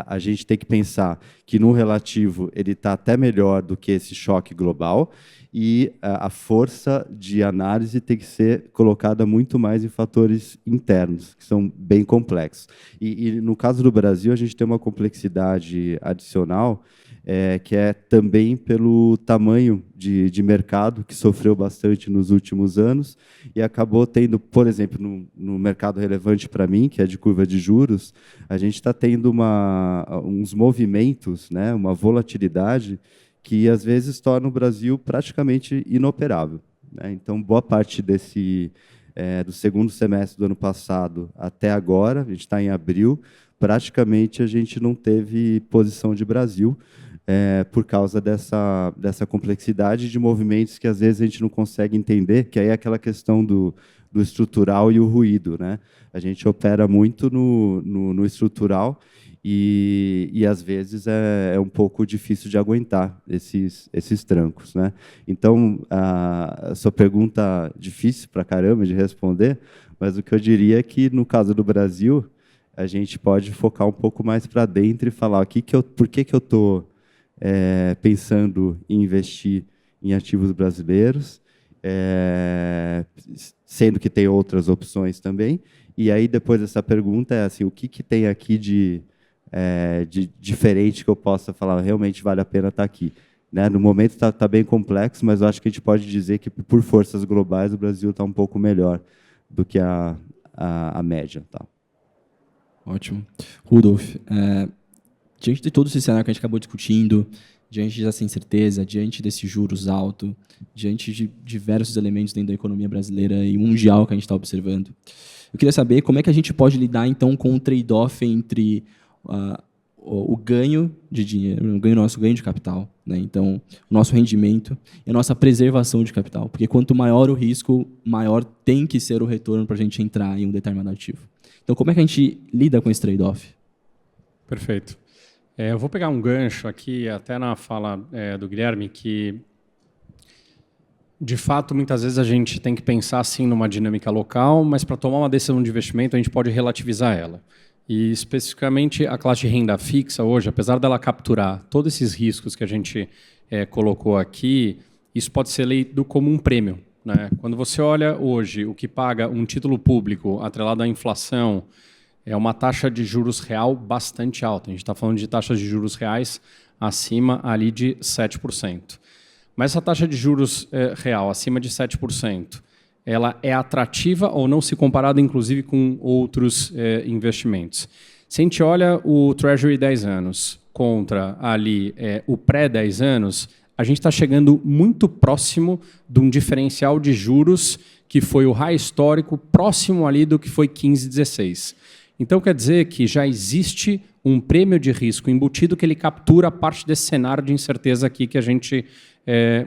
a gente tem que pensar que, no relativo, ele está até melhor do que esse choque global, e a força de análise tem que ser colocada muito mais em fatores internos, que são bem complexos. E no caso do Brasil, a gente tem uma complexidade adicional, que é também pelo tamanho de mercado, que sofreu bastante nos últimos anos, e acabou tendo, por exemplo, no mercado relevante para mim, que é de curva de juros, a gente está tendo uns movimentos, né, uma volatilidade, que às vezes torna o Brasil praticamente inoperável, né? Então, boa parte do segundo semestre do ano passado até agora, a gente está em abril, praticamente a gente não teve posição de Brasil, por causa dessa complexidade de movimentos que às vezes a gente não consegue entender, que aí é aquela questão do estrutural e o ruído, né? A gente opera muito no estrutural e às vezes é um pouco difícil de aguentar esses trancos, né? Então, a sua pergunta difícil para caramba de responder, mas o que eu diria é que, no caso do Brasil, a gente pode focar um pouco mais para dentro e falar por que eu estou pensando em investir em ativos brasileiros, sendo que tem outras opções também. E aí, depois dessa pergunta, assim, o que tem aqui de diferente que eu possa falar, realmente vale a pena estar aqui? Né? No momento está bem complexo, mas eu acho que a gente pode dizer que, por forças globais, o Brasil está um pouco melhor do que a média. Tá? Ótimo. Rudolf, diante de todo esse cenário que a gente acabou discutindo, diante dessa incerteza, diante desses juros altos, diante de diversos elementos dentro da economia brasileira e mundial que a gente está observando, eu queria saber como é que a gente pode lidar, então, com o trade-off entre o ganho de dinheiro, nosso ganho de capital, né? Então, o nosso rendimento e a nossa preservação de capital. Porque quanto maior o risco, maior tem que ser o retorno para a gente entrar em um determinado ativo. Então, como é que a gente lida com esse trade-off? Perfeito. Eu vou pegar um gancho aqui, até na fala do Guilherme, que, de fato, muitas vezes a gente tem que pensar sim numa dinâmica local, mas para tomar uma decisão de investimento a gente pode relativizar ela. E, especificamente, a classe de renda fixa hoje, apesar dela capturar todos esses riscos que a gente colocou aqui, isso pode ser lido como um prêmio, né? Quando você olha hoje o que paga um título público atrelado à inflação, é uma taxa de juros real bastante alta. A gente está falando de taxas de juros reais acima ali de 7%. Mas essa taxa de juros real acima de 7%, ela é atrativa ou não se comparada, inclusive, com outros investimentos? Se a gente olha o Treasury 10 anos contra ali o pré-10 anos, a gente está chegando muito próximo de um diferencial de juros que foi o high histórico, próximo ali do que foi 15, 16. Então, quer dizer que já existe um prêmio de risco embutido que ele captura parte desse cenário de incerteza aqui que a gente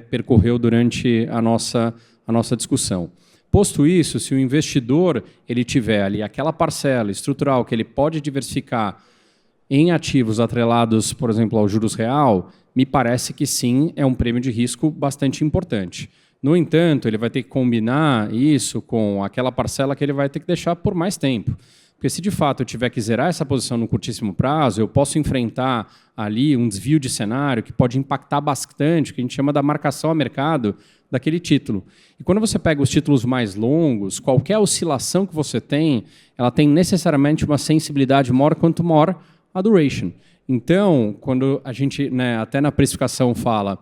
percorreu durante a nossa discussão. Posto isso, se o investidor ele tiver ali aquela parcela estrutural que ele pode diversificar em ativos atrelados, por exemplo, ao juros real, me parece que sim, é um prêmio de risco bastante importante. No entanto, ele vai ter que combinar isso com aquela parcela que ele vai ter que deixar por mais tempo. Porque se de fato eu tiver que zerar essa posição no curtíssimo prazo, eu posso enfrentar ali um desvio de cenário que pode impactar bastante, o que a gente chama da marcação a mercado daquele título. E quando você pega os títulos mais longos, qualquer oscilação que você tem, ela tem necessariamente uma sensibilidade maior quanto maior a duration. Então, quando a gente, até na precificação fala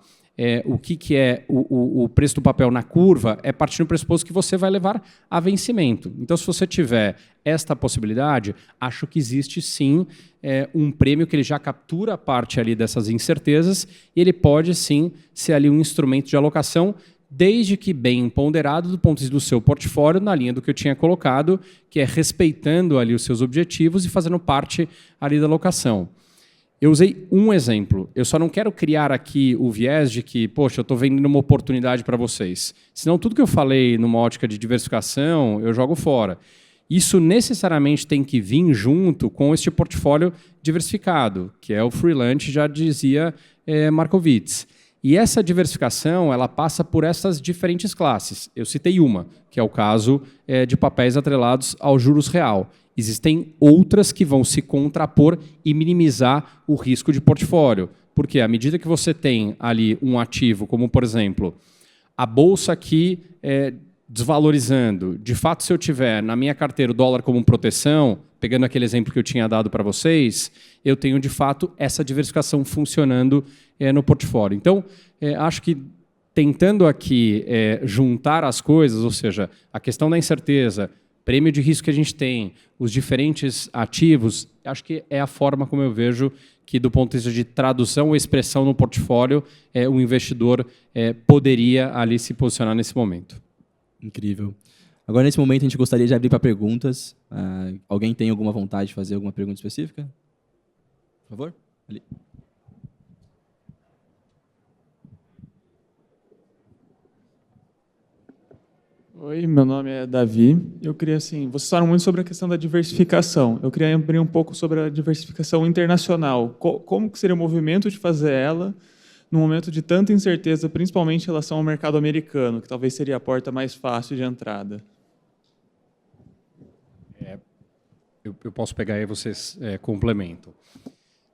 o que é o preço do papel na curva, é partindo do pressuposto que você vai levar a vencimento. Então, se você tiver esta possibilidade, acho que existe sim um prêmio que ele já captura parte ali dessas incertezas e ele pode sim ser ali um instrumento de alocação, desde que bem ponderado do ponto de vista do seu portfólio, na linha do que eu tinha colocado, que é respeitando ali os seus objetivos e fazendo parte ali da alocação. Eu usei um exemplo. Eu só não quero criar aqui o viés de que, poxa, eu estou vendendo uma oportunidade para vocês. Senão, tudo que eu falei numa ótica de diversificação, eu jogo fora. Isso necessariamente tem que vir junto com este portfólio diversificado, que é o free lunch, já dizia Markowitz. E essa diversificação ela passa por essas diferentes classes. Eu citei uma, que é o caso de papéis atrelados ao juros real. Existem outras que vão se contrapor e minimizar o risco de portfólio. Porque à medida que você tem ali um ativo, como, por exemplo, a bolsa aqui desvalorizando. De fato, se eu tiver na minha carteira o dólar como proteção, pegando aquele exemplo que eu tinha dado para vocês, eu tenho, de fato, essa diversificação funcionando no portfólio. Então, acho que tentando aqui juntar as coisas, ou seja, a questão da incerteza, prêmio de risco que a gente tem, os diferentes ativos, acho que é a forma como eu vejo que, do ponto de vista de tradução ou expressão no portfólio, o investidor poderia ali se posicionar nesse momento. Incrível. Agora, nesse momento, a gente gostaria de abrir para perguntas. Alguém tem alguma vontade de fazer alguma pergunta específica? Por favor. Ali. Oi, meu nome é Davi. Eu queria, assim, vocês falaram muito sobre a questão da diversificação. Eu queria abrir um pouco sobre a diversificação internacional. Como que seria o movimento de fazer ela num momento de tanta incerteza, principalmente em relação ao mercado americano, que talvez seria a porta mais fácil de entrada? Eu posso pegar aí, vocês complementam.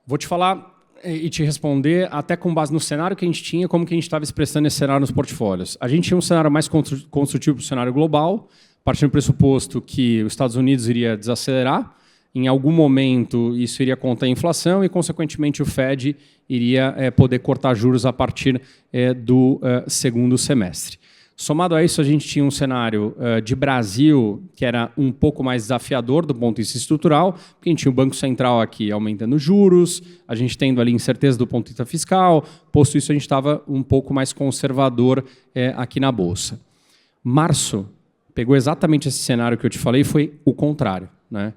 Vou te falar e te responder até com base no cenário que a gente tinha, como que a gente estava expressando esse cenário nos portfólios. A gente tinha um cenário mais construtivo para o cenário global, partindo do pressuposto que os Estados Unidos iria desacelerar, em algum momento isso iria conter a inflação e, consequentemente, o Fed iria poder cortar juros a partir do segundo semestre. Somado a isso, a gente tinha um cenário de Brasil que era um pouco mais desafiador do ponto de vista estrutural, porque a gente tinha o Banco Central aqui aumentando juros, a gente tendo ali incerteza do ponto de vista fiscal, posto isso, a gente estava um pouco mais conservador aqui na Bolsa. Março pegou exatamente esse cenário que eu te falei e foi o contrário, né?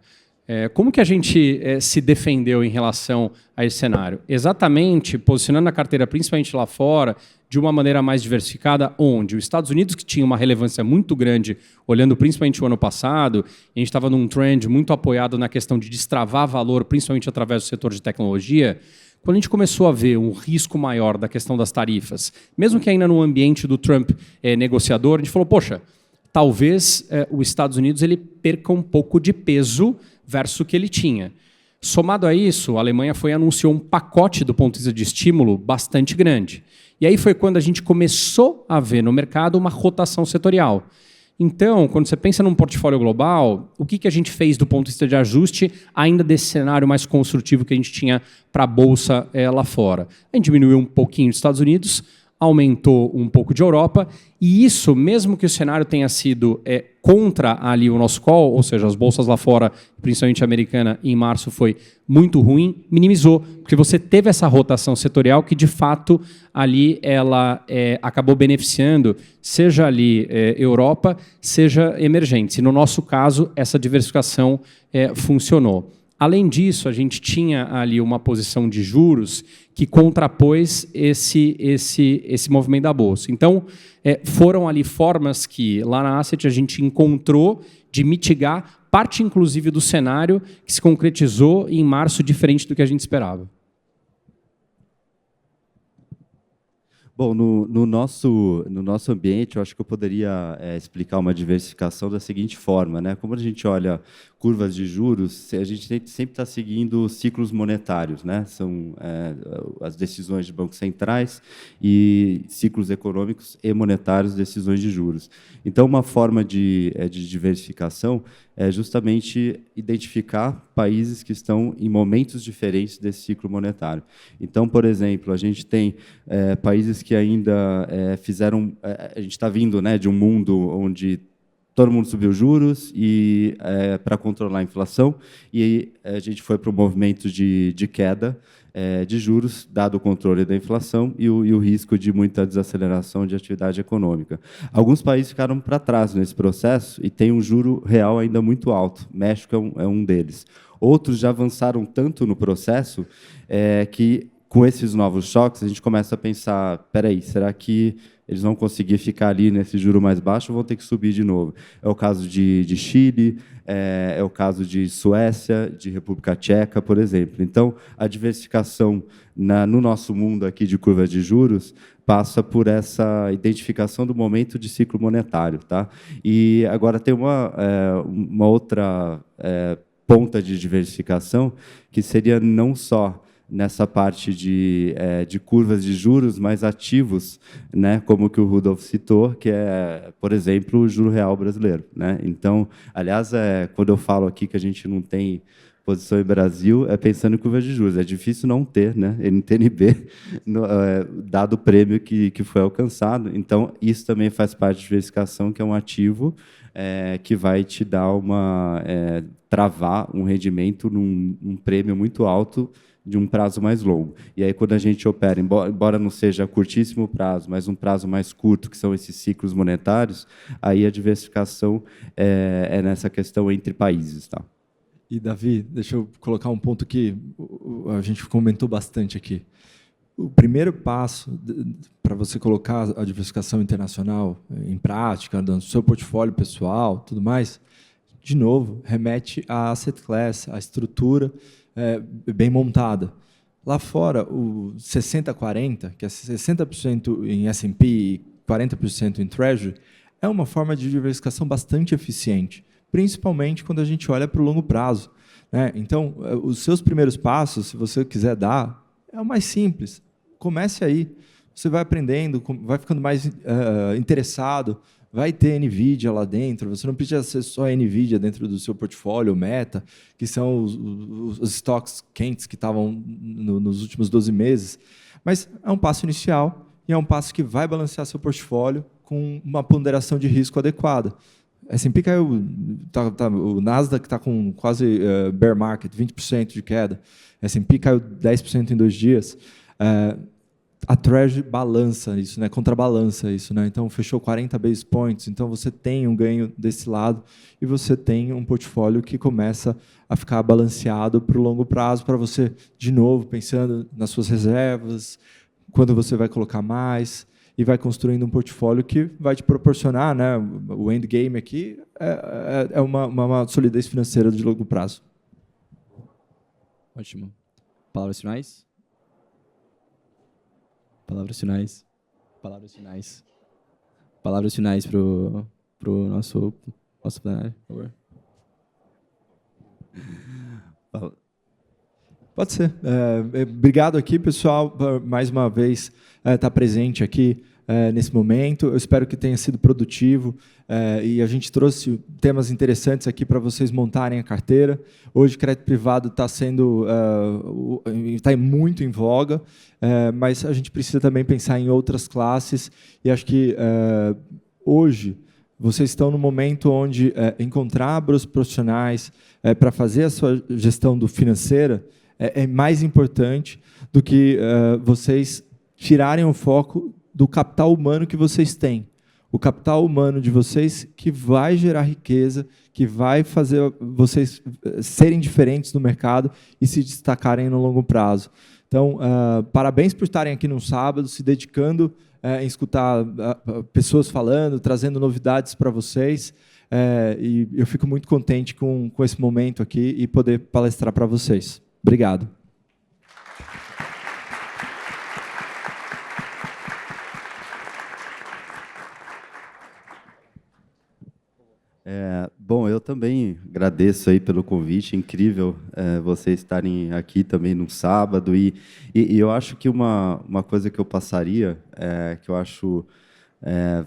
Como que a gente se defendeu em relação a esse cenário? Exatamente posicionando a carteira, principalmente lá fora, de uma maneira mais diversificada, onde os Estados Unidos, que tinha uma relevância muito grande, olhando principalmente o ano passado, a gente estava num trend muito apoiado na questão de destravar valor, principalmente através do setor de tecnologia. Quando a gente começou a ver um risco maior da questão das tarifas, mesmo que ainda no ambiente do Trump negociador, a gente falou, poxa, talvez os Estados Unidos ele perca um pouco de peso versus o que ele tinha. Somado a isso, a Alemanha anunciou um pacote do ponto de vista de estímulo bastante grande. E aí foi quando a gente começou a ver no mercado uma rotação setorial. Então, quando você pensa num portfólio global, o que a gente fez do ponto de vista de ajuste ainda desse cenário mais construtivo que a gente tinha para a Bolsa lá fora? A gente diminuiu um pouquinho dos Estados Unidos, aumentou um pouco de Europa, e isso, mesmo que o cenário tenha sido contra ali o nosso call, ou seja, as bolsas lá fora, principalmente a americana, em março foi muito ruim, minimizou, porque você teve essa rotação setorial que, de fato, ali ela acabou beneficiando, seja ali Europa, seja emergentes. E, no nosso caso, essa diversificação funcionou. Além disso, a gente tinha ali uma posição de juros que contrapôs esse movimento da Bolsa. Então, foram ali formas que, lá na Asset, a gente encontrou de mitigar parte, inclusive, do cenário que se concretizou em março, diferente do que a gente esperava. Bom, no nosso ambiente, eu acho que eu poderia explicar uma diversificação da seguinte forma, né? Como a gente olha curvas de juros, a gente sempre está seguindo ciclos monetários, né? São as decisões de bancos centrais e ciclos econômicos e monetários, decisões de juros. Então, uma forma de diversificação é justamente identificar países que estão em momentos diferentes desse ciclo monetário. Então, por exemplo, a gente tem países que ainda fizeram... a gente está vindo, né, de um mundo onde todo mundo subiu juros e para controlar a inflação, e a gente foi para o movimento de queda de juros, dado o controle da inflação e o risco de muita desaceleração de atividade econômica. Alguns países ficaram para trás nesse processo e tem um juro real ainda muito alto. México é um deles. Outros já avançaram tanto no processo que, com esses novos choques, a gente começa a pensar, espera aí, será que eles vão conseguir ficar ali nesse juro mais baixo ou vão ter que subir de novo? É o caso de Chile, é o caso de Suécia, de República Tcheca, por exemplo. Então, a diversificação no nosso mundo aqui de curva de juros passa por essa identificação do momento de ciclo monetário, tá? E agora tem uma outra ponta de diversificação, que seria não só nessa parte de curvas de juros mais ativos, né, como que o Rudolf citou, que é, por exemplo, o juro real brasileiro, né? Então, aliás, quando eu falo aqui que a gente não tem posição em Brasil, é pensando em curva de juros. É difícil não ter, né, NTNB, dado o prêmio que foi alcançado. Então, isso também faz parte de diversificação, que é um ativo que vai te dar travar um rendimento num prêmio muito alto de um prazo mais longo. E aí, quando a gente opera, embora não seja curtíssimo prazo, mas um prazo mais curto, que são esses ciclos monetários, aí a diversificação é nessa questão entre países, tá? E, Davi, deixa eu colocar um ponto que a gente comentou bastante aqui. O primeiro passo para você colocar a diversificação internacional em prática, no seu portfólio pessoal, tudo mais, de novo, remete à asset class, à estrutura bem montada. Lá fora, o 60-40, que é 60% em S&P e 40% em Treasury, é uma forma de diversificação bastante eficiente, principalmente quando a gente olha para o longo prazo, né? Então, os seus primeiros passos, se você quiser dar, é o mais simples. Comece aí. Você vai aprendendo, vai ficando mais interessado, vai ter NVIDIA lá dentro, você não precisa ser só NVIDIA dentro do seu portfólio, Meta, que são os estoques quentes que estavam nos últimos 12 meses. Mas é um passo inicial e é um passo que vai balancear seu portfólio com uma ponderação de risco adequada. S&P caiu, o Nasdaq está com quase bear market, 20% de queda. S&P caiu 10% em 2 dias. A Treasury balança isso, né? Contrabalança isso, né? Então, fechou 40 basis points. Então, você tem um ganho desse lado e você tem um portfólio que começa a ficar balanceado para o longo prazo, para você, de novo, pensando nas suas reservas, quando você vai colocar mais, e vai construindo um portfólio que vai te proporcionar, né? O endgame aqui é uma solidez financeira de longo prazo. Ótimo. Palavras finais? Palavras finais. Palavras finais. Palavras finais para o nosso plenário, por favor. Pode ser. Obrigado aqui, pessoal, por mais uma vez estar presente aqui nesse momento. Eu espero que tenha sido produtivo e a gente trouxe temas interessantes aqui para vocês montarem a carteira. Hoje, crédito privado está muito em voga, mas a gente precisa também pensar em outras classes e acho que hoje vocês estão no momento onde encontrar profissionais para fazer a sua gestão financeira é mais importante do que vocês tirarem o foco do capital humano que vocês têm. O capital humano de vocês que vai gerar riqueza, que vai fazer vocês serem diferentes no mercado e se destacarem no longo prazo. Então, parabéns por estarem aqui no sábado, se dedicando em escutar pessoas falando, trazendo novidades para vocês. E eu fico muito contente com esse momento aqui e poder palestrar para vocês. Obrigado. Bom, eu também agradeço aí pelo convite, incrível vocês estarem aqui também no sábado, e eu acho que uma coisa que eu passaria, que eu acho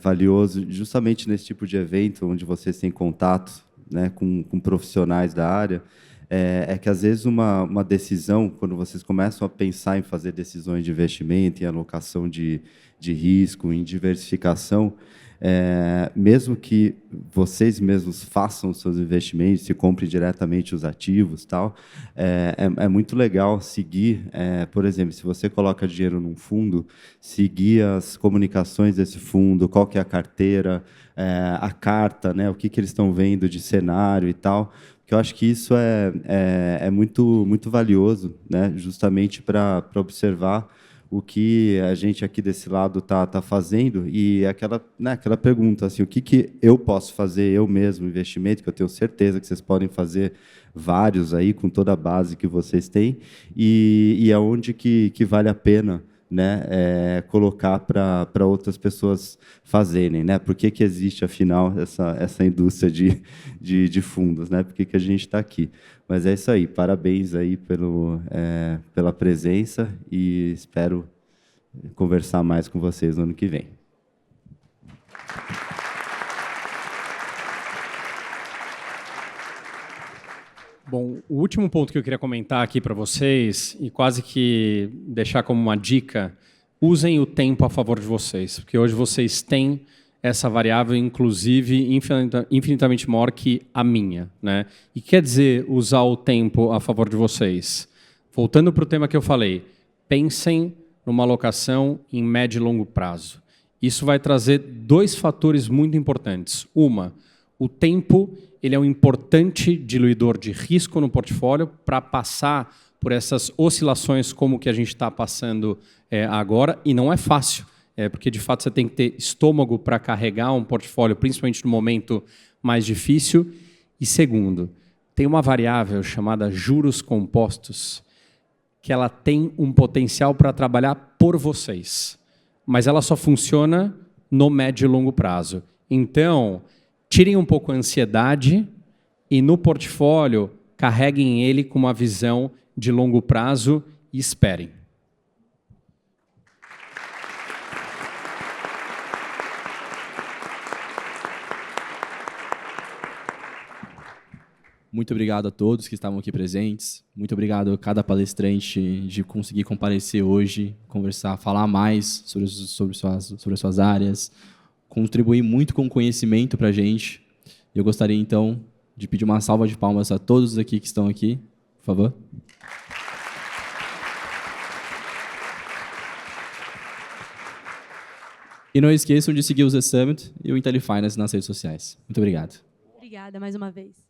valioso, justamente nesse tipo de evento, onde vocês têm contato, né, com profissionais da área, é que, às vezes, uma decisão, quando vocês começam a pensar em fazer decisões de investimento, em alocação de risco, em diversificação, mesmo que vocês mesmos façam os seus investimentos, se comprem diretamente os ativos, tal, é muito legal seguir, por exemplo, se você coloca dinheiro num fundo, seguir as comunicações desse fundo, qual que é a carteira, a carta, né, o que eles estão vendo de cenário e tal, que eu acho que isso é muito, muito valioso, né, justamente para observar o que a gente aqui desse lado tá fazendo, e aquela pergunta, assim, o que eu posso fazer eu mesmo, investimento, que eu tenho certeza que vocês podem fazer vários aí, com toda a base que vocês têm, e aonde que vale a pena né, colocar para outras pessoas fazerem, né? Por que existe, afinal, essa indústria de fundos, né? Por que a gente está aqui? Mas é isso aí, parabéns aí pela presença e espero conversar mais com vocês no ano que vem. Bom, o último ponto que eu queria comentar aqui para vocês, e quase que deixar como uma dica, usem o tempo a favor de vocês, porque hoje vocês têm essa variável, inclusive, infinitamente maior que a minha, né? E quer dizer usar o tempo a favor de vocês? Voltando para o tema que eu falei, pensem numa alocação em médio e longo prazo. Isso vai trazer dois fatores muito importantes. O tempo, ele é um importante diluidor de risco no portfólio para passar por essas oscilações como que a gente está passando agora, e não é fácil, porque de fato você tem que ter estômago para carregar um portfólio, principalmente no momento mais difícil. E segundo, tem uma variável chamada juros compostos, que ela tem um potencial para trabalhar por vocês, mas ela só funciona no médio e longo prazo. Então, tirem um pouco a ansiedade e no portfólio carreguem ele com uma visão de longo prazo e esperem. Muito obrigado a todos que estavam aqui presentes. Muito obrigado a cada palestrante de conseguir comparecer hoje, conversar, falar mais sobre suas áreas, contribuir muito com conhecimento para a gente. Eu gostaria, então, de pedir uma salva de palmas a todos aqui que estão aqui, por favor. E não esqueçam de seguir o The Summit e o IntelliFinance nas redes sociais. Muito obrigado. Obrigada mais uma vez.